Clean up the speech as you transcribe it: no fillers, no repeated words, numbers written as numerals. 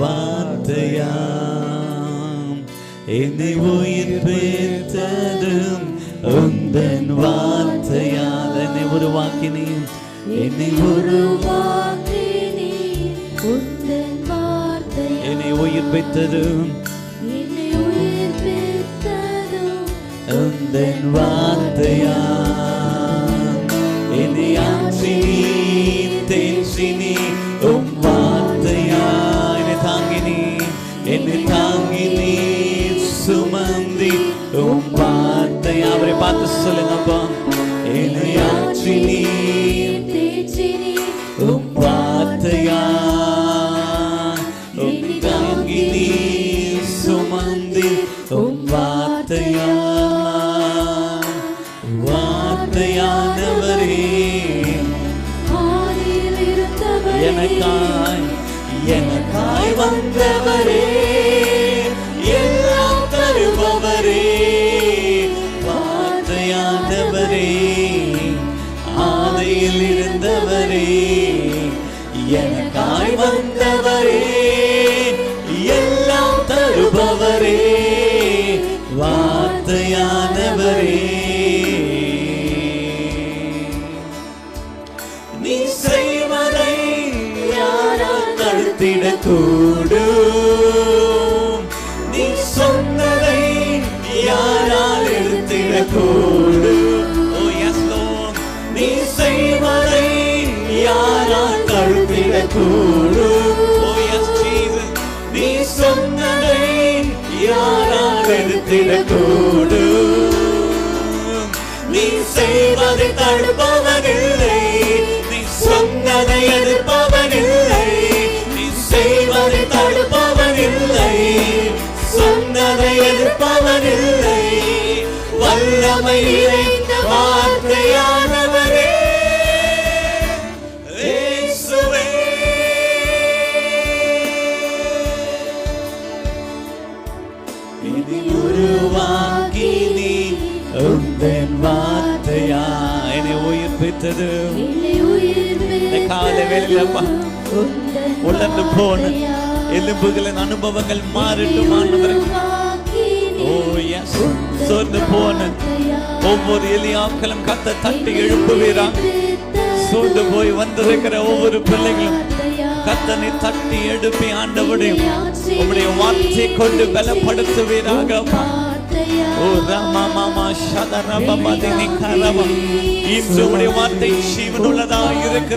வார்த்தையாம். என்னை உயிர்ப்பித்ததும் உந்தன் வார்த்தையால். என்னை உருவாக்கினீர், என்னை உருவாக்கினீர் உந்தன் வார்த்தையால். என்னை உயிர்ப்பித்ததும் உந்தன் வார்த்தையால். என்னை ஆற்றினீர், தேற்றினீர் உம் வார்த்தையால். என்னை தாங்கினீர், என்னை தாங்கினீர், சுமந்தி உம் வார்த்தையால். அவரை பார்த்து சொல்லுங்கப்பா. என்னை ஆற்றினீர், தேற்றினீர் உம் வார்த்தையால். என்னை தாங்கினீர், சுமந்தி உம் வார்த்தையால். வார்த்தையானவரே, எனக்காய் எனக்காய் வந்தவரே, எல்லாம் தருபவரே. வார்த்தையானவரே, ஆதியில் இருந்தவரே, எனக்காய் வந்தவரே, எல்லாம் தருபவரே. வார்த்தையானவரே, நீ செய்வதை யாரால் தடுத்திடக்கூடும்? நீ சொன்னதை யாரால் எடுத்திடக்கூடும்? ஓ எஸ் லார்ட், நீ செய்வதை யாரால் தடுத்திடக்கூடும்? ஓ எஸ் ஜீசஸ், நீ சொன்னதை யாரால் எடுத்திடக்கூடும்? நீ செய்வதை தடுப்பவனில்லை, நீ சொன்னதை எதிர்ப்பவனில்லை. நீ செய்வதை தடுப்பவனில்லை, சொன்னதை எதிர்ப்பவனில்லை. வல்லமை நிறைந்த வார்த்தையானவரே, இயேசுவே. என்னை உருவாக்கினீர் உந்தன் வார்த்தையா. என்னை உயிர்ப்பித்தது இந்த கால வேளையிலப்பா. உலர்ந்து போன எலும்புகளின் அனுபவங்கள் மாறட்டும் ஆண்டவரே. ஓ எஸ், சோர்ந்து போன ஒவ்வொரு எலியாக்களும் கத்த தட்டி எழுப்புவீராக. சோர்ந்து போய் வந்திருக்கிற ஒவ்வொரு பிள்ளைகளும் கத்தனை தட்டி எழுப்பி ஆண்டவரே உம்முடைய வார்த்தை கொண்டு பலப்படுத்துவீராக. ஓ ராமா மாமா ஷதரப மதினி கரவ. இன்று உம்முடைய வார்த்தை ஜீவனுள்ளதா இருக்கிற